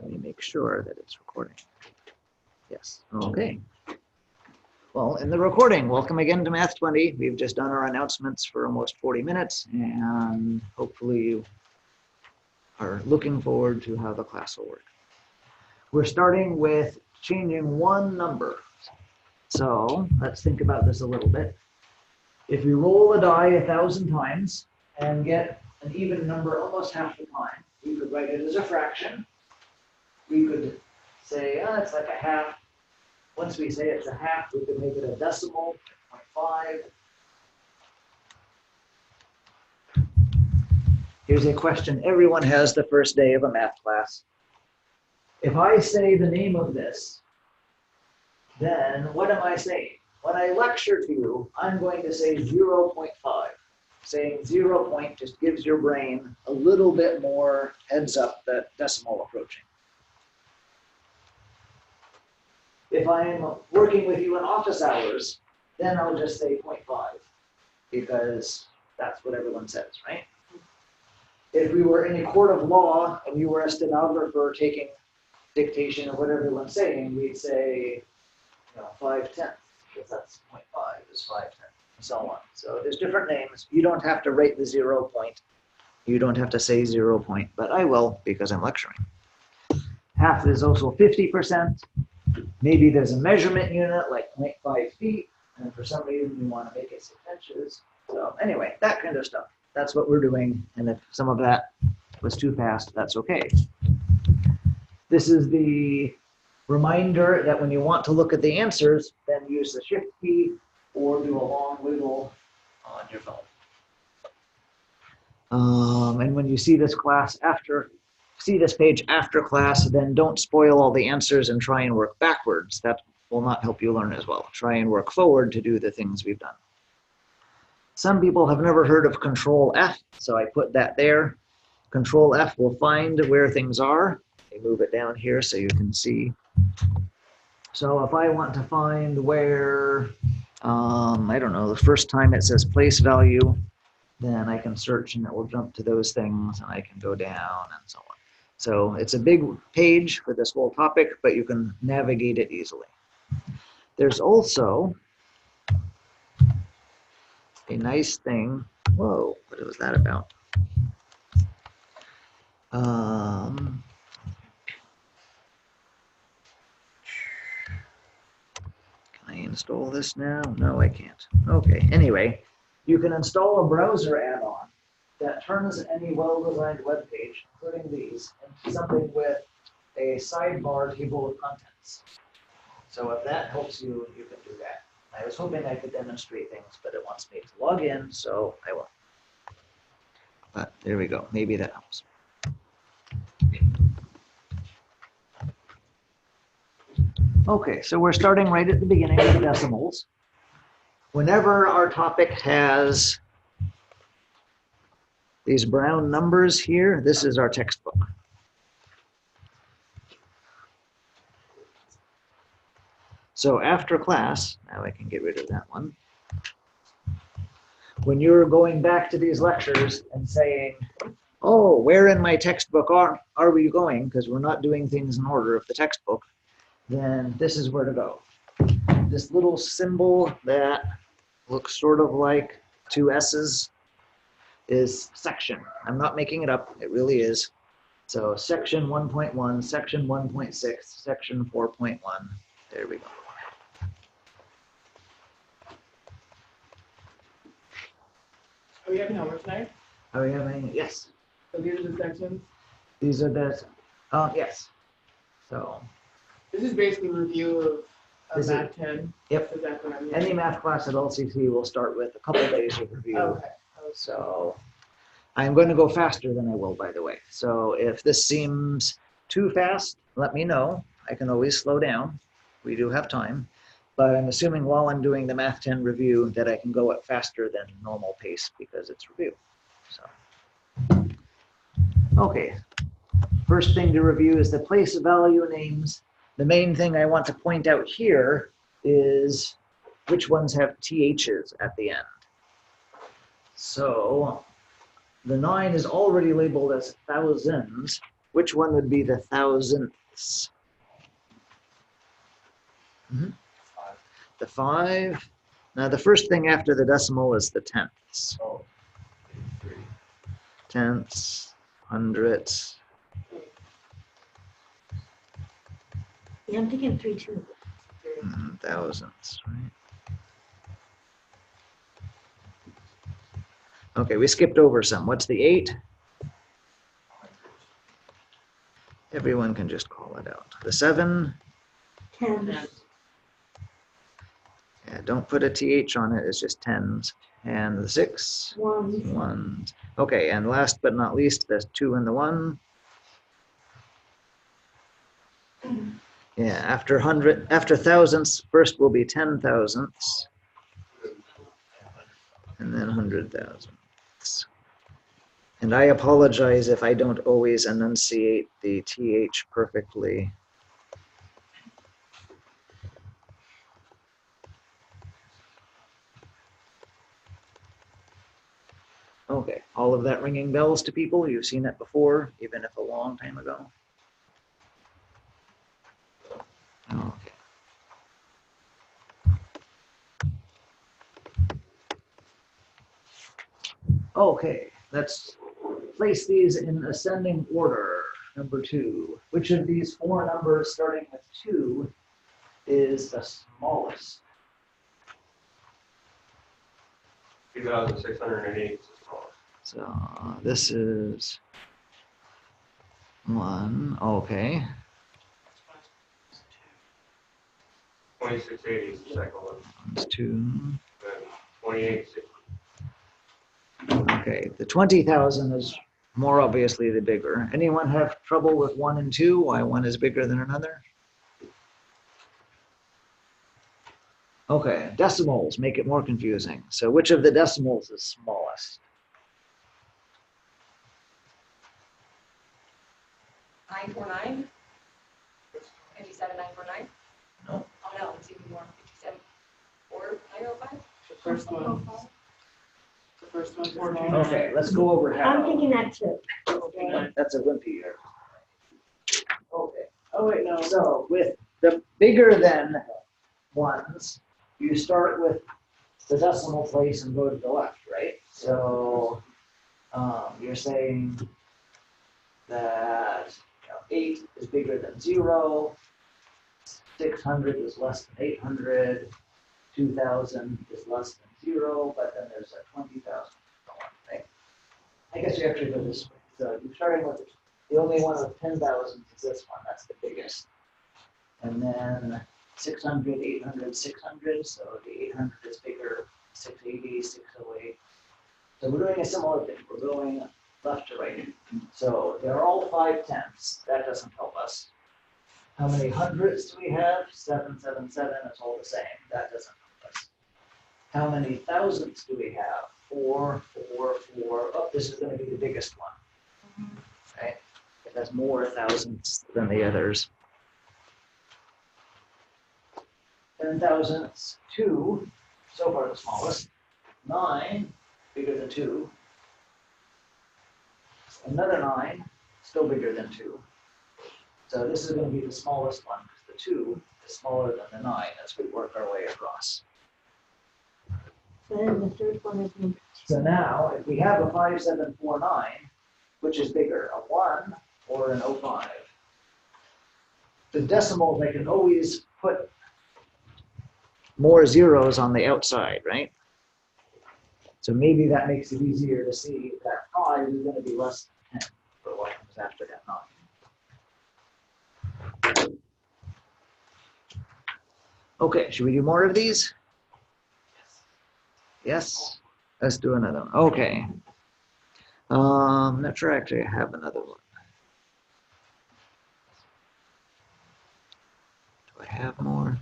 Let me make sure that it's recording. Yes, okay. Well, in the recording, welcome again to Math 20. We've just done our announcements for almost 40 minutes, and hopefully you are looking forward to how the class will work. We're starting with changing one number. So let's think about this a little bit. If we roll a die 1,000 times and get an even number almost half the time, we could write it as a fraction. We could say, it's like a half. Once we say it's a half, we could make it a decimal, 0.5. Here's a question everyone has the first day of a math class. If I say the name of this, then what am I saying? When I lecture to you, I'm going to say 0.5. Saying 0 point just gives your brain a little bit more heads up that decimal approaching. If I'm working with you in office hours, then I'll just say 0.5 because that's what everyone says, right? If we were in a court of law and you were a stenographer taking dictation of what everyone's saying, we'd say 5/10, because that's 0.5 is 5/10, and so on. So there's different names. You don't have to rate the 0 point. You don't have to say 0 point, but I will because I'm lecturing. Half is also 50%. Maybe there's a measurement unit like 0.5 feet, and for some reason you want to make it 6 inches. So anyway, that kind of stuff. That's what we're doing, and if some of that was too fast, that's okay. This is the reminder that when you want to look at the answers, then use the shift key or do a long wiggle on your phone. And when you see this page after class, then don't spoil all the answers and try and work backwards. That will not help you learn as well. Try and work forward to do the things we've done. Some people have never heard of Control F, so I put that there. Control F will find where things are. I move it down here so you can see. So if I want to find where, I don't know, the first time it says place value, then I can search and it will jump to those things and I can go down and so on. So it's a big page for this whole topic, but you can navigate it easily. There's also a nice thing. Whoa, what was that about? Can I install this now? No, I can't. Okay, anyway, you can install a browser add-on that turns any well-designed web page, including these, into something with a sidebar table of contents. So if that helps you, you can do that. I was hoping I could demonstrate things, but it wants me to log in, so I will. But there we go. Maybe that helps. Okay, so we're starting right at the beginning with the decimals. Whenever our topic has these brown numbers here, this is our textbook. So after class, now I can get rid of that one. When you're going back to these lectures and saying, oh, where in my textbook are we going? Because we're not doing things in order of the textbook. Then this is where to go. This little symbol that looks sort of like 2 S's is section. I'm not making it up, it really is. So section 1.1, section 1.6, section 4.1, there we go. Are we having homework tonight? Are we having, yes. So these are the sections? These are the, yes. So. This is basically a review of Math 10. Yep. Is that what I'm Any math class at LCC will start with a couple of days of review. Okay. So I'm going to go faster than I will, by the way. So if this seems too fast, let me know. I can always slow down. We do have time. But I'm assuming while I'm doing the Math 10 review that I can go at faster than normal pace because it's review. So, okay. First thing to review is the place value names. The main thing I want to point out here is which ones have THs at the end. So the 9 is already labeled as thousands. Which one would be the thousandths? The 5. Now the first thing after the decimal is the tenths. Tenths, hundredths. Yeah, I'm thinking 3 too. Thousandths, right? Okay, we skipped over some. What's the 8? Everyone can just call it out. The 7? 10. Yeah, don't put a TH on it, it's just tens. And the 6? 1. Ones. Okay, and last but not least, the 2 and the 1. Yeah, after thousandths, first will be 10 thousandths, and then 100 thousandths. And I apologize if I don't always enunciate the TH perfectly. Okay, all of that ringing bells to people? You've seen it before, even if a long time ago? Okay. Okay, let's place these in ascending order. Number 2. Which of these 4 numbers starting with 2 is the smallest? 2,608 is the smallest. So this is 1. Okay. 2680 is the second one. That's 2. Then 2860. Okay, the 20,000 is more obviously the bigger. Anyone have trouble with 1 and 2? Why one is bigger than another? Okay, decimals make it more confusing. So which of the decimals is smallest? 949? 57949? No. Oh no, it's even more. 57. 4905? The first one. The first one's 14. Okay, let's go over I'm how. thinking that too. That's a wimpy error. Okay, Oh, wait, no. so with the bigger than ones, you start with the decimal place and go to the left, right? So you're saying that 8 is bigger than 0, 600 is less than 800, 2,000 is less than 0, but then there's a 20,000, right? I guess you actually go this way. So you're starting with the only one with 10,000 is this one, that's the biggest. And then 600, 800, 600, so the 800 is bigger, 680, 608. So we're doing a similar thing, we're going left to right. So they're all 5/10ths, that doesn't help us. How many hundredths do we have? 777, it's all the same, that doesn't help us. How many thousandths do we have? 4, 4, 4, oh, this is gonna be the biggest one, right? It has more thousandths than the others. 10 thousandths, 2, so far the smallest. 9, bigger than 2. Another 9, still bigger than 2. So this is going to be the smallest one, because the 2 is smaller than the 9 as we work our way across. Then the third one is number 2. So now, if we have a 5749, which is bigger, a 1 or an 05? The decimals, I can always put more zeros on the outside, right? So maybe that makes it easier to see that 5 is going to be less than 10, but what comes after that 9? Okay, should we do more of these? Yes? Let's do another one. Okay. Not sure actually I have another one. Do I have more?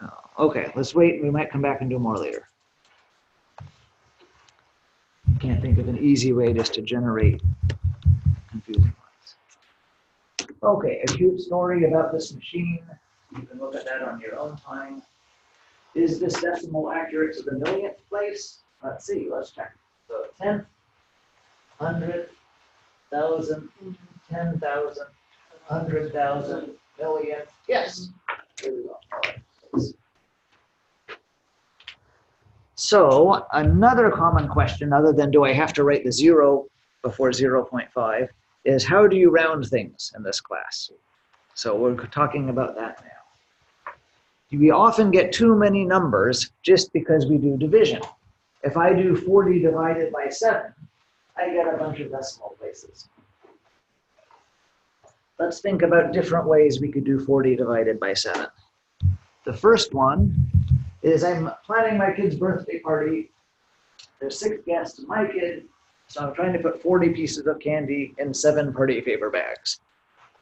No. Okay, let's wait. We might come back and do more later. Can't think of an easy way just to generate confusing ones. Okay, a cute story about this machine. You can look at that on your own time. Is this decimal accurate to the millionth place? Let's see, let's check. So 10th, 100,000, 10,000, 100,000, million. Yes. Here we go. All right. So another common question, other than do I have to write the 0 before 0.5, is how do you round things in this class? So we're talking about that now. We often get too many numbers just because we do division. If I do 40 divided by 7, I get a bunch of decimal places. Let's think about different ways we could do 40 divided by 7. The first one is I'm planning my kid's birthday party. There's 6 guests and my kid, so I'm trying to put 40 pieces of candy in 7 party paper bags.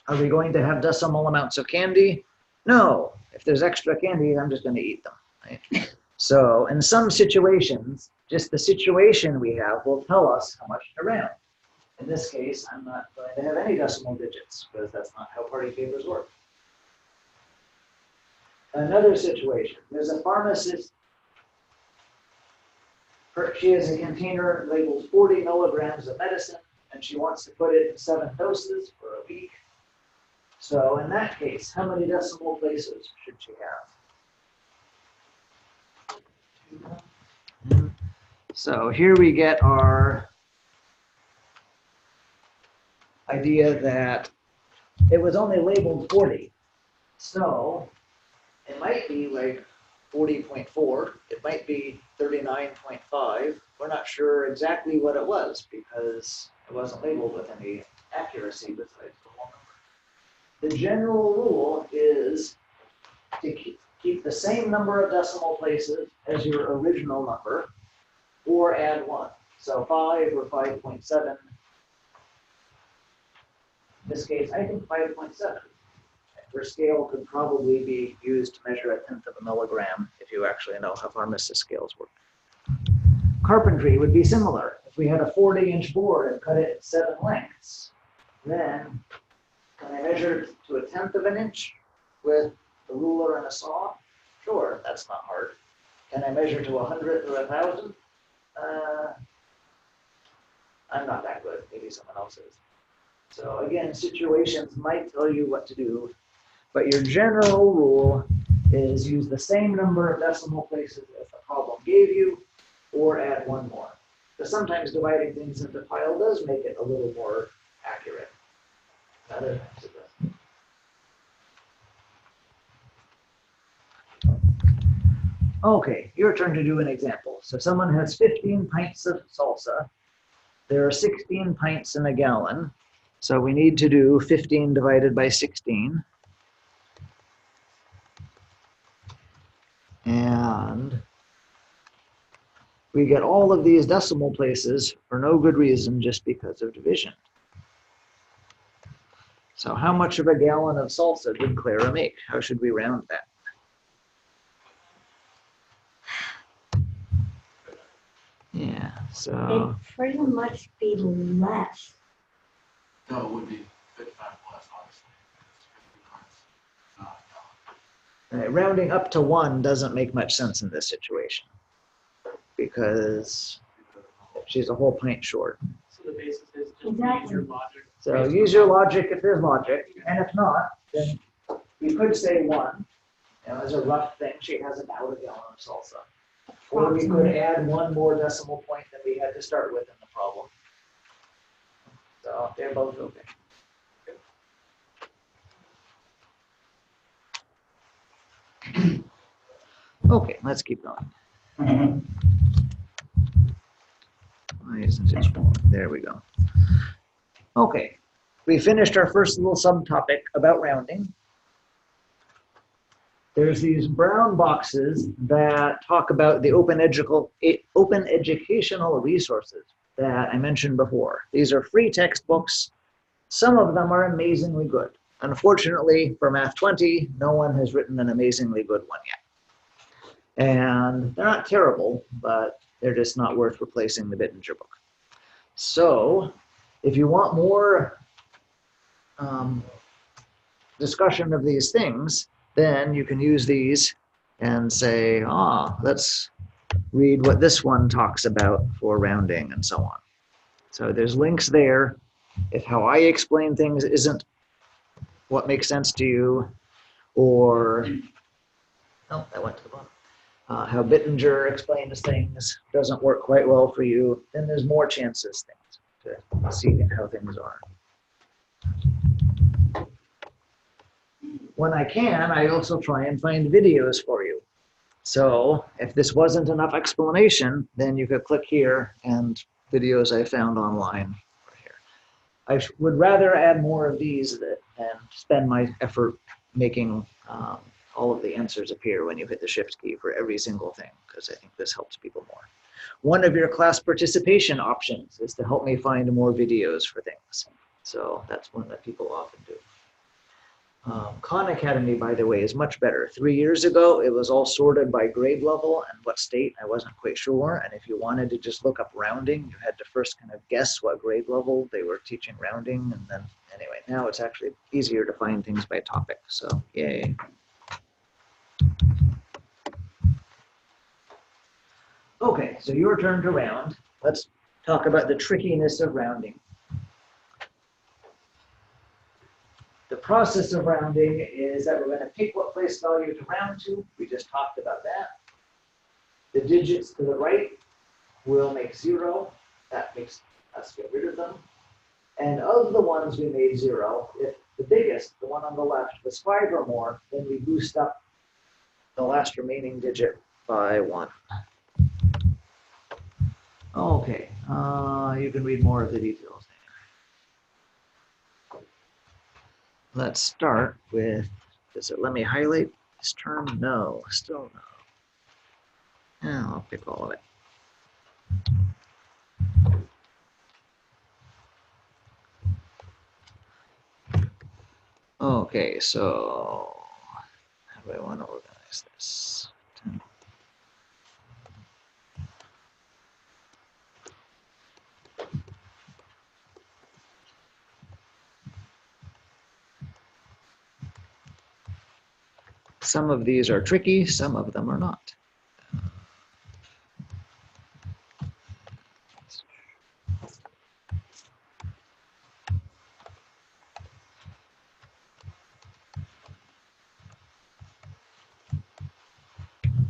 Are we going to have decimal amounts of candy? No. If there's extra candy, I'm just going to eat them. Right? So in some situations, just the situation we have will tell us how much to round. In this case, I'm not going to have any decimal digits because that's not how party favors work. Another situation, there's a pharmacist. She has a container labeled 40 milligrams of medicine, and she wants to put it in 7 doses for a week. So in that case, how many decimal places should she have? So here we get our idea that it was only labeled 40. So it might be like 40.4, it might be 39.5. We're not sure exactly what it was because it wasn't labeled with any accuracy besides the whole number. The general rule is to keep the same number of decimal places as your original number or add 1. So 5 or 5.7. In this case, I think 5.7. Her scale could probably be used to measure 1/10 of a milligram if you actually know how pharmacist scales work. Carpentry would be similar. If we had a 40-inch board and cut it in 7 lengths, then can I measure to 1/10 of an inch with a ruler and a saw? Sure, that's not hard. Can I measure to 100th or 1,000? I'm not that good. Maybe someone else is. So again, situations might tell you what to do, but your general rule is use the same number of decimal places as the problem gave you, or add 1 more. Because sometimes dividing things into pile does make it a little more accurate. Other times it doesn't. Okay, your turn to do an example. So someone has 15 pints of salsa. There are 16 pints in a gallon. So we need to do 15 divided by 16. And we get all of these decimal places for no good reason, just because of division. So how much of a gallon of salsa did Clara make? How should we round that? Yeah, so It'd pretty much be less. No, it would be 55 plus, obviously. rounding up to 1 doesn't make much sense in this situation because she's a whole pint short. So the basis is just Exactly. use your logic. So use your logic if there's logic, and if not, then we could say 1. As a rough thing, she has about a gallon of salsa. Or we could add 1 more decimal point than we had to start with in the problem. So they're both okay. Okay, let's keep going. Why isn't it small? There we go. Okay, we finished our first little subtopic about rounding. There's these brown boxes that talk about the open educational resources that I mentioned before. These are free textbooks. Some of them are amazingly good. Unfortunately, for Math 20, no one has written an amazingly good one yet. And they're not terrible, but they're just not worth replacing the Bittinger book. So if you want more discussion of these things, then you can use these and say, let's read what this one talks about for rounding and so on. So there's links there. If how I explain things isn't what makes sense to you, or oh, that went to the bottom. How Bittinger explains things doesn't work quite well for you, then there's more chances to see how things are. When I can, I also try and find videos for you. So if this wasn't enough explanation, then you could click here and videos I found online are here. I would rather add more of these than spend my effort making all of the answers appear when you hit the shift key for every single thing, because I think this helps people more. One of your class participation options is to help me find more videos for things. So that's one that people often do. Khan Academy, by the way, is much better. 3 years ago, it was all sorted by grade level and what state, I wasn't quite sure. And if you wanted to just look up rounding, you had to first kind of guess what grade level they were teaching rounding. And then anyway, now it's actually easier to find things by topic. So yay. Okay, so your turn to round. Let's talk about the trickiness of rounding. The process of rounding is that we're going to pick what place value to round to. We just talked about that. The digits to the right will make 0. That makes us get rid of them. And of the ones we made 0, if the biggest, the one on the left, was 5 or more, then we boost up the last remaining digit by 1. Okay, you can read more of the details there. Let's start with, does it let me highlight this term? No, still no. Yeah, I'll pick all of it. Okay, so how do I want to organize this? 10. Some of these are tricky, some of them are not.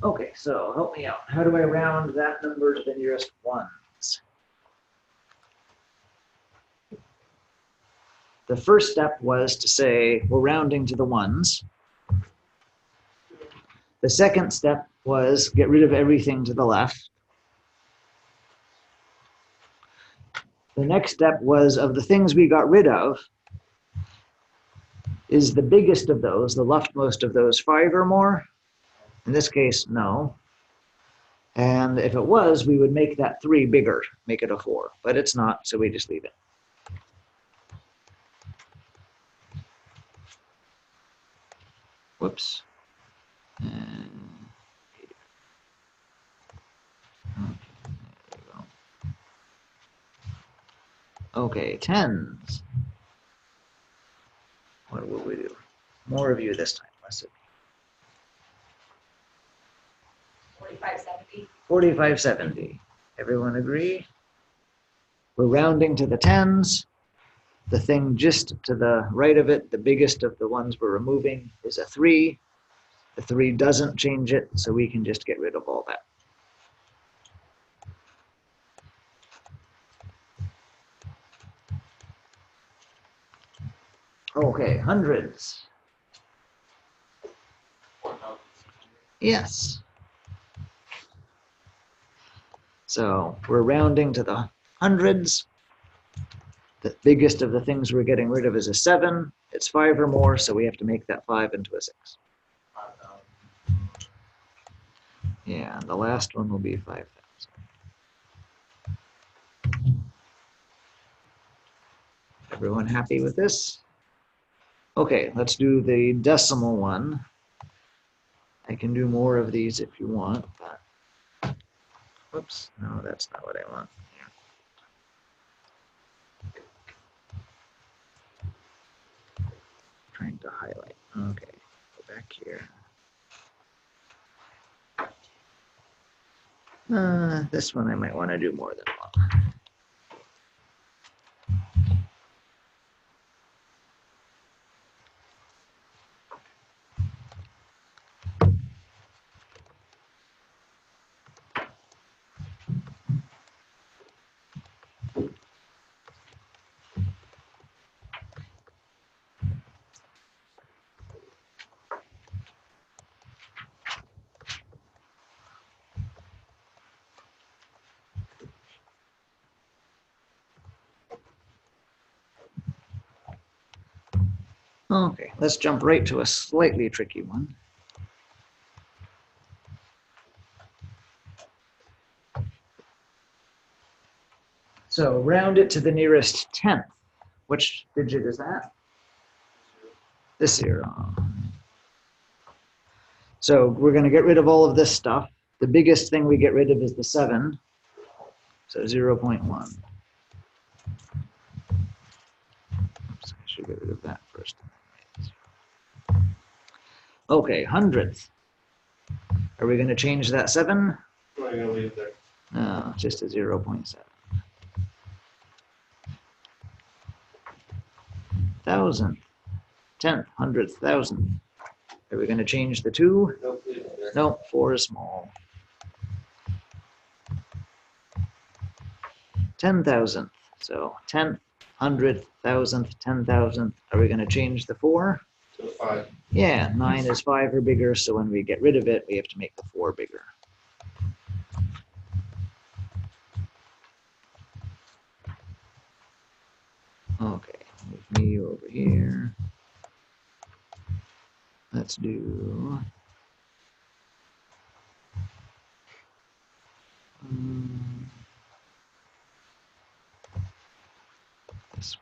Okay, so help me out. How do I round that number to the nearest ones? The first step was to say we're rounding to the ones. The second step was get rid of everything to the left. The next step was, of the things we got rid of, is the biggest of those, the leftmost of those, 5 or more? In this case, no. And if it was, we would make that 3 bigger, make it a 4. But it's not, so we just leave it. Whoops. And okay, tens. What will we do? More of you this time, less of me. 4570. 4570. Everyone agree? We're rounding to the tens. The thing just to the right of it, the biggest of the ones we're removing, is a 3. The 3 doesn't change it, so we can just get rid of all that. Okay, hundreds. Yes. So we're rounding to the hundreds. The biggest of the things we're getting rid of is a 7. It's 5 or more, so we have to make that 5 into a 6. 5,000. Yeah, and the last one will be 5,000. Everyone happy with this? Okay, let's do the decimal one. I can do more of these if you want, but whoops, no, that's not what I want. Trying to highlight. Okay, go back here. This one I might want to do more than one. Okay, let's jump right to a slightly tricky one. So round it to the nearest tenth. Which digit is that? The 0. So we're going to get rid of all of this stuff. The biggest thing we get rid of is the 7. So 0.1. Oops, I should get rid of that first. Okay, hundredth. Are we going to change that 7? What are you gonna leave there? No, just a 0.7. Thousandth, tenth, hundredth, thousandth. Are we going to change the 2? Nope, leave it there. No, 4 is small. 10,000th. So 10th, 100th, 1000th, 10,000th. Are we going to change the 4? To the 5. Yeah, 9 is 5 or bigger, so when we get rid of it, we have to make the 4 bigger. Okay, move me over here. Let's do this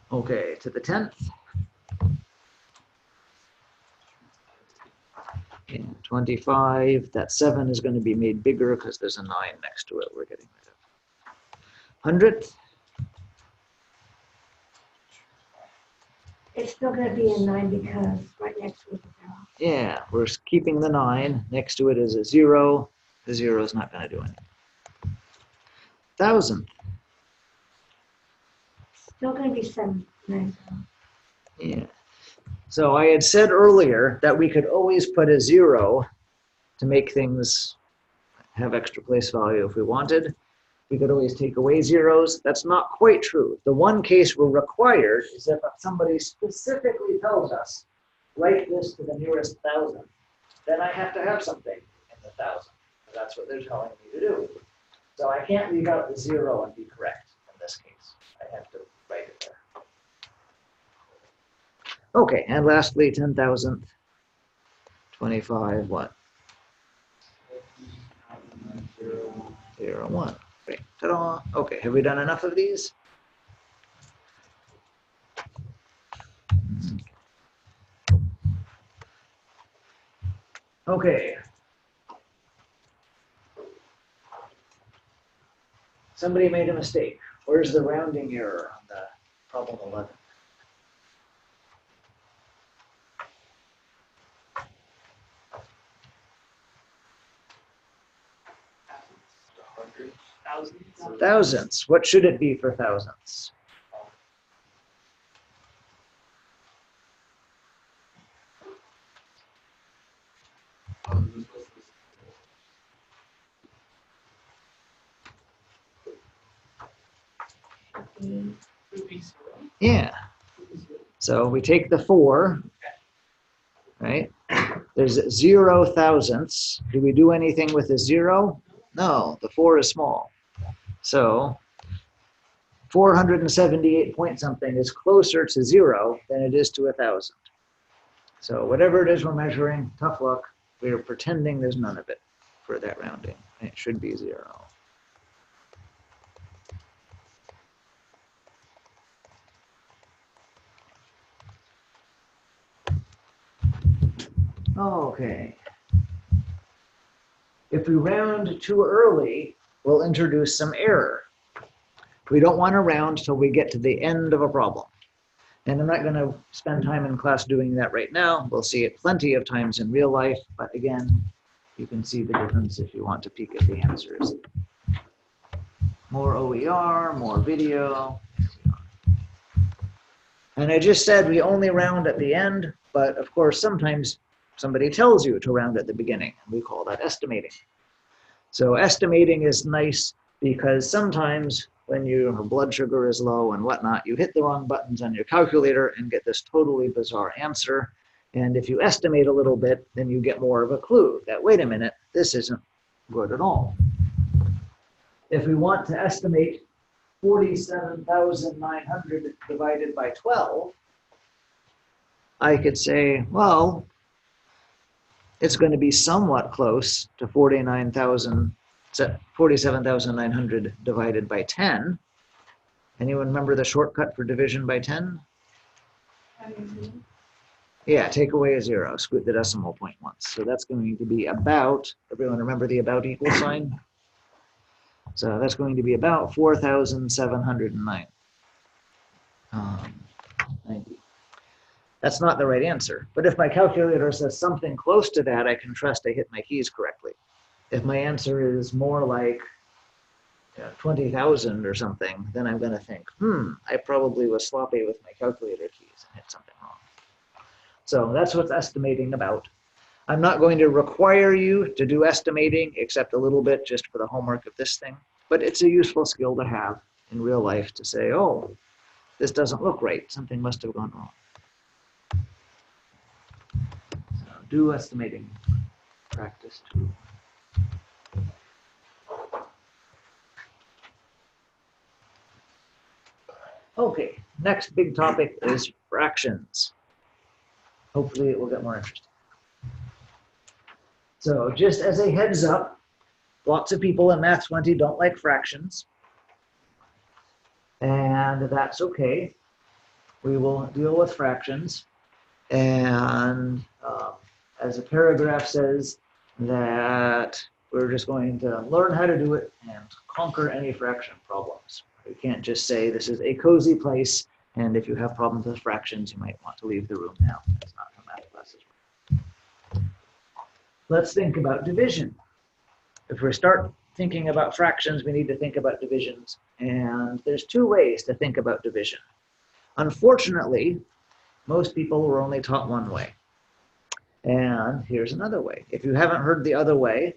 one. Okay, to the 10th. And 25, that 7 is going to be made bigger because there's a 9 next to it we're getting rid of. 100th, It's still gonna be a 9 because right next to it is a 0. yeah, we're keeping the 9. Next to it is a 0. The 0 is not going to do anything. 1000th, Still gonna be 7, 9, 0. yeah. So I had said earlier that we could always put a 0 to make things have extra place value if we wanted. We could always take away zeros. That's not quite true. The one case we're required is if somebody specifically tells us, write this to the nearest 1,000, then I have to have something in the 1,000. That's what they're telling me to do. So I can't leave out the 0 and be correct in this case. I have to write it there. Okay, and lastly, 10,000th, 25, what? 0, 1. Great. Ta-da. Okay, have we done enough of these? Okay. Somebody made a mistake. Where's the rounding error on the problem 11? Thousandths. What should it be for thousandths? Yeah. So we take the 4, right? There's 0 thousandths. Do we do anything with the 0? No, the 4 is small. So 478 point something is closer to 0 than it is to 1,000. So whatever it is we're measuring, tough luck. We're pretending there's none of it for that rounding. It should be 0. Okay. If we round too early, we'll introduce some error. We don't want to round till we get to the end of a problem. And I'm not going to spend time in class doing that right now. We'll see it plenty of times in real life. But again, you can see the difference if you want to peek at the answers. More OER, more video. And I just said we only round at the end, but of course sometimes somebody tells you to round at the beginning. We call that estimating. So estimating is nice because sometimes when your blood sugar is low and whatnot, you hit the wrong buttons on your calculator and get this totally bizarre answer. And if you estimate a little bit, then you get more of a clue that, wait a minute, this isn't good at all. If we want to estimate 47,900 divided by 12, I could say, well, it's going to be somewhat close to 47,900 divided by 10. Anyone remember the shortcut for division by 10? Yeah, take away a 0, scoot the decimal point once. So that's going to be about, everyone remember the about equal sign? So that's going to be about 4,709. 90. That's not the right answer. But if my calculator says something close to that, I can trust I hit my keys correctly. If my answer is more like 20,000 or something, then I'm going to think, I probably was sloppy with my calculator keys and hit something wrong. So that's what estimating about. I'm not going to require you to do estimating except a little bit just for the homework of this thing, but it's a useful skill to have in real life to say, oh, this doesn't look right. Something must have gone wrong. So do estimating practice too. Okay, next big topic is fractions. Hopefully it will get more interesting. So just as a heads up, lots of people in Math 20 don't like fractions. And that's okay. We will deal with fractions. And as the paragraph says, that we're just going to learn how to do it and conquer any fraction problems. You can't just say this is a cozy place, and if you have problems with fractions, you might want to leave the room now. That's not how math classes work. Let's think about division. If we start thinking about fractions, we need to think about divisions. And there's two ways to think about division. Unfortunately, most people were only taught one way. And here's another way. If you haven't heard the other way,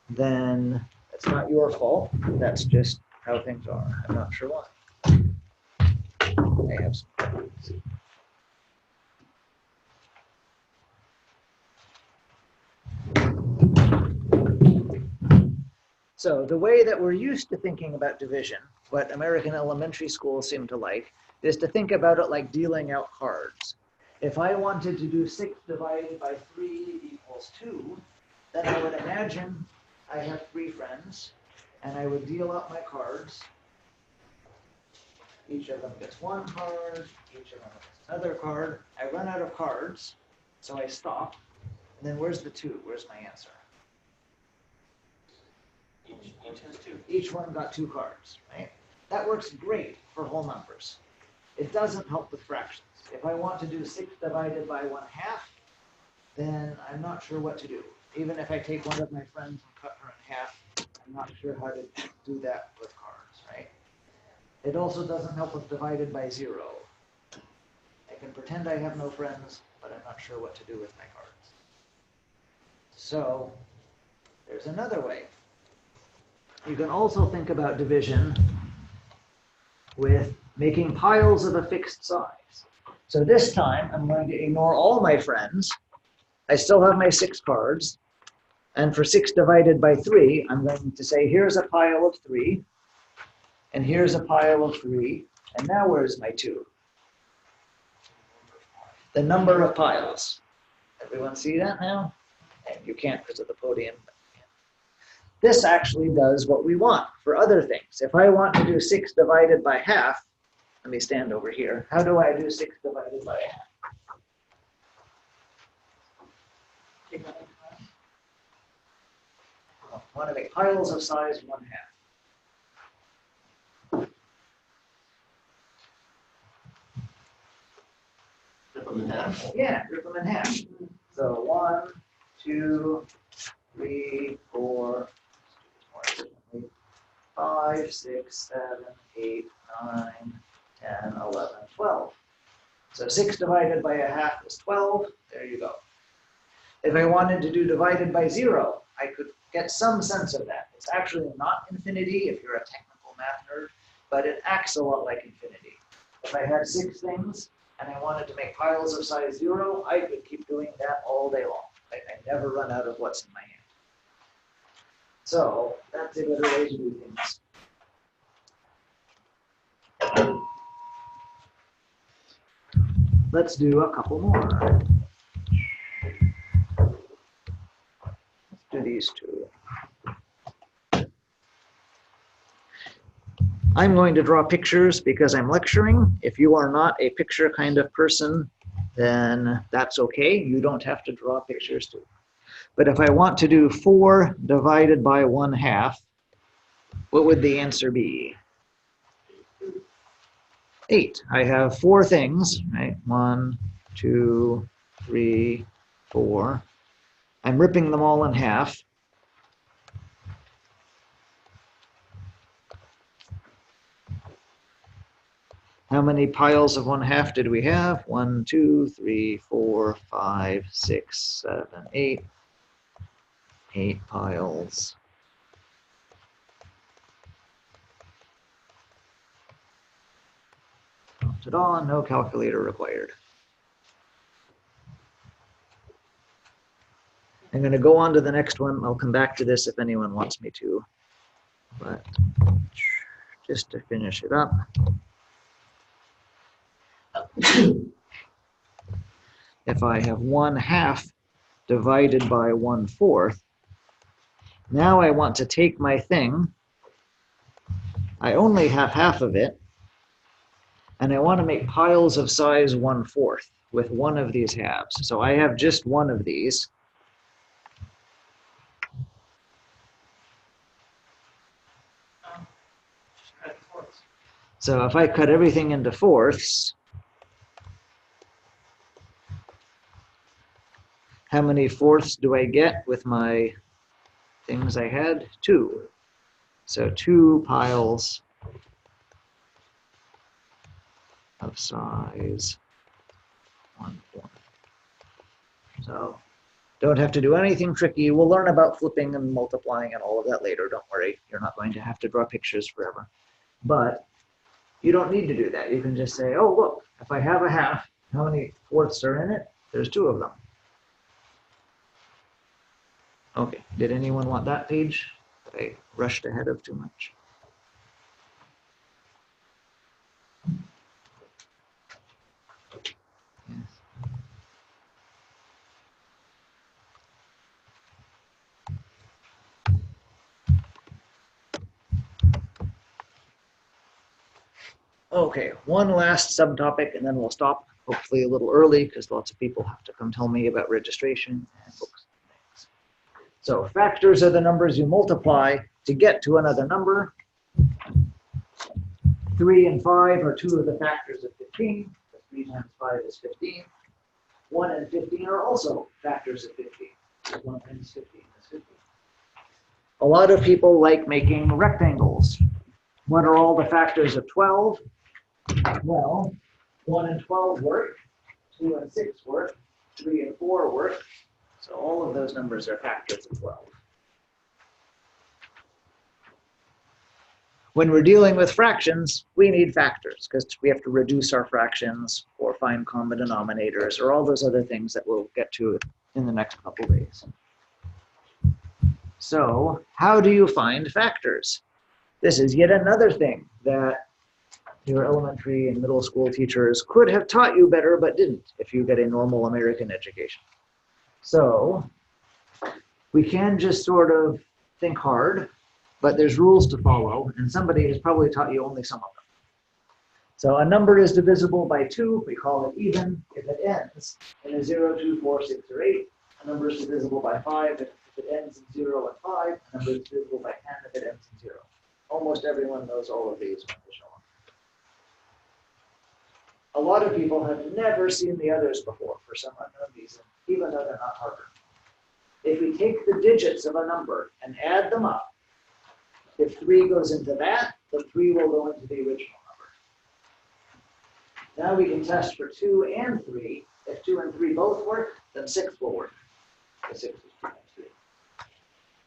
then it's not your fault. That's just how things are. I'm not sure why. I have some problems. So the way that we're used to thinking about division, what American elementary schools seem to like, is to think about it like dealing out cards. If I wanted to do 6 divided by 3 equals 2, then I would imagine I have 3 friends, and I would deal out my cards. Each of them gets 1 card, each of them gets another card. I run out of cards, so I stop. And then where's the 2? Where's my answer? Each has 2. Each one got 2 cards, right? That works great for whole numbers. It doesn't help with fractions. If I want to do 6 divided by 1/2, then I'm not sure what to do. Even if I take one of my friends and cut her in half, I'm not sure how to do that with cards, right? It also doesn't help with divided by 0. I can pretend I have no friends, but I'm not sure what to do with my cards. So there's another way. You can also think about division with making piles of a fixed size. So this time I'm going to ignore all my friends. I still have my 6 cards. And for 6 divided by 3, I'm going to say, here's a pile of 3. And here's a pile of 3. And now where's my 2? The number of piles. Everyone see that now? And you can't because of the podium. This actually does what we want for other things. If I want to do 6 divided by 1/2, let me stand over here. How do I do 6 divided by 1/2? I want to make piles of size 1/2. Rip them in half. Yeah, rip them in half. So 1, 2, 3, 4, 5, 6, 7, 8, 9, 10, 11, 12. So 6 divided by 1/2 is 12. There you go. If I wanted to do divided by 0, I could get some sense of that. It's actually not infinity if you're a technical math nerd, but it acts a lot like infinity. If I had 6 things and I wanted to make piles of size 0, I could keep doing that all day long. I never run out of what's in my hand. So that's a better way to do things. let's do a couple more. Let's do these two. I'm going to draw pictures because I'm lecturing. If you are not a picture kind of person, then that's okay. You don't have to draw pictures too. But if I want to do 4 divided by 1/2, what would the answer be? 8. I have 4 things, right? 1, 2, 3, 4. I'm ripping them all in half. How many piles of 1/2 did we have? 1, 2, 3, 4, 5, 6, 7, 8. 8 piles. Ta-da, no calculator required. I'm going to go on to the next one. I'll come back to this if anyone wants me to. But just to finish it up. If I have 1/2 divided by 1/4, now I want to take my thing. I only have half of it, and I want to make piles of size 1/4 with one of these halves. So I have just one of these. So if I cut everything into fourths, how many fourths do I get with my things I had? 2. So 2 piles of size 1/4. So don't have to do anything tricky. We'll learn about flipping and multiplying and all of that later. Don't worry. You're not going to have to draw pictures forever. But you don't need to do that. You can just say, oh, look, if I have a half, how many fourths are in it? There's 2 of them. Okay, did anyone want that page? I rushed ahead of too much. Yes. Okay, one last subtopic and then we'll stop, hopefully a little early because lots of people have to come tell me about registration and books and things. So factors are the numbers you multiply to get to another number. 3 and 5 are 2 of the factors of 15. 3 times 5 is 15. 1 and 15 are also factors of 15. 1 times 15 is 15. A lot of people like making rectangles. What are all the factors of 12? Well, 1 and 12 work, 2 and 6 work, 3 and 4 work. So all of those numbers are factors of 12. When we're dealing with fractions, we need factors because we have to reduce our fractions or find common denominators or all those other things that we'll get to in the next couple days. So how do you find factors? This is yet another thing that your elementary and middle school teachers could have taught you better, but didn't if you get a normal American education. So we can just sort of think hard, but there's rules to follow, and somebody has probably taught you only some of them. So a number is divisible by 2, we call it even, if it ends in a 0, 2, 4, 6, or 8. A number is divisible by 5 if it ends in 0 and 5. A number is divisible by 10 if it ends in 0. Almost everyone knows all of these when they show up. A lot of people have never seen the others before for some unknown reason, even though they're not Harvard. If we take the digits of a number and add them up, if 3 goes into that, the 3 will go into the original number. Now we can test for 2 and 3. If 2 and 3 both work, then 6 will work. The 6 is 2 times 3.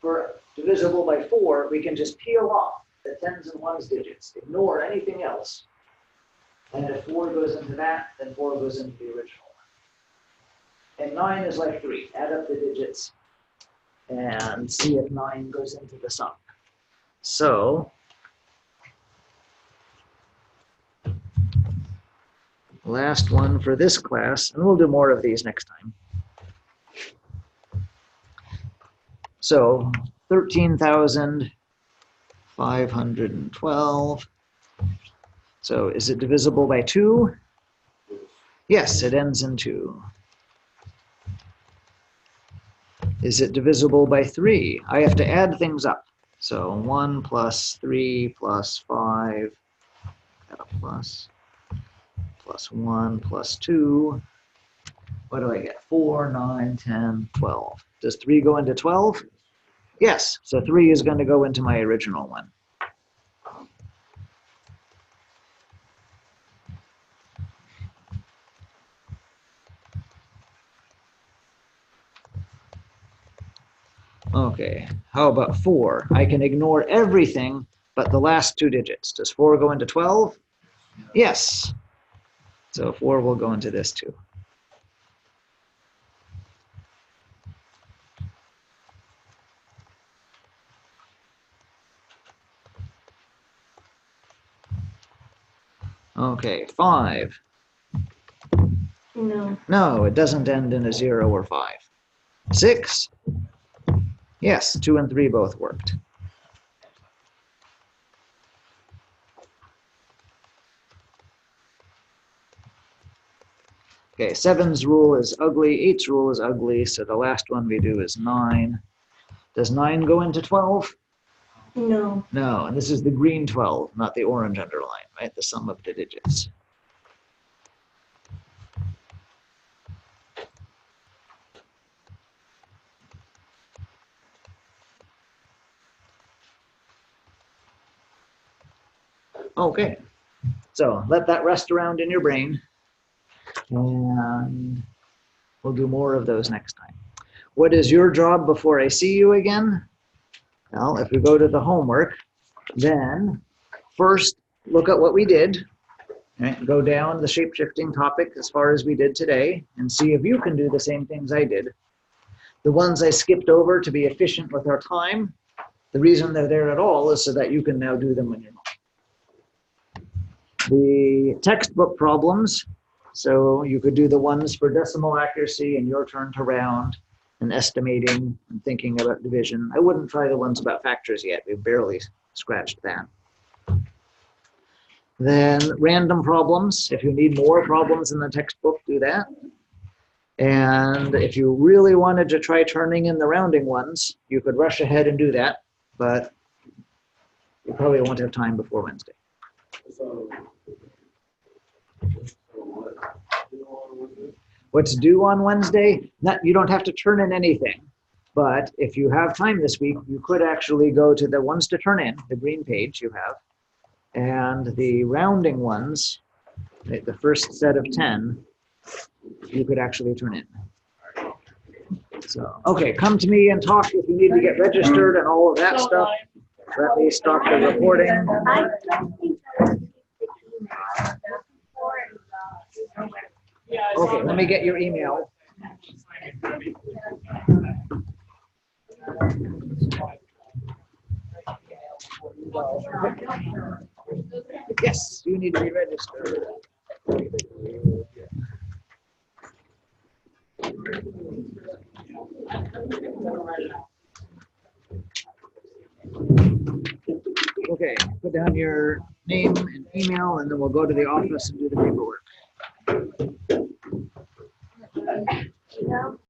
For divisible by 4, we can just peel off the 10s and 1s digits, ignore anything else. And if 4 goes into that, then 4 goes into the original one. And 9 is like 3. Add up the digits and see if 9 goes into the sum. So Last one for this class, and we'll do more of these next time. So 13,512. So is it divisible by 2? Yes, it ends in 2. Is it divisible by 3? I have to add things up. So 1 plus 3 plus 5, got a plus 1 plus 2. What do I get? 4, 9, 10, 12. Does 3 go into 12? Yes, so 3 is going to go into my original one. Okay, how about 4? I can ignore everything but the last 2 digits. Does 4 go into 12? Yes. So 4 will go into this too. Okay, 5. No. No, it doesn't end in a 0 or 5. 6? Yes, 2 and 3 both worked. Okay, 7's rule is ugly, 8's rule is ugly, so the last one we do is 9. Does 9 go into 12? No. No, and this is the green 12, not the orange underline, right? The sum of the digits. Okay, so let that rest around in your brain, and we'll do more of those next time. What is your job before I see you again? Well, if we go to the homework, then first look at what we did, right? Go down the shape-shifting topic as far as we did today, and see if you can do the same things I did. The ones I skipped over to be efficient with our time, the reason they're there at all is so that you can now do them when you're not. The textbook problems, so you could do the ones for decimal accuracy and your turn to round and estimating and thinking about division. I wouldn't try the ones about factors yet. We've barely scratched that. Then random problems. If you need more problems in the textbook, do that. And if you really wanted to try turning in the rounding ones, you could rush ahead and do that, but you probably won't have time before Wednesday. What's due on Wednesday? You don't have to turn in anything, but if you have time this week, you could actually go to the ones to turn in, the green page you have, and the rounding ones, the first set of 10, you could actually turn in. So, okay, come to me and talk if you need to get registered and all of that stuff. Let me stop the recording. I don't think Okay, let me get your email. Yes, you need to be registered. Okay, put down your name and email, and then we'll go to the office and do the paperwork.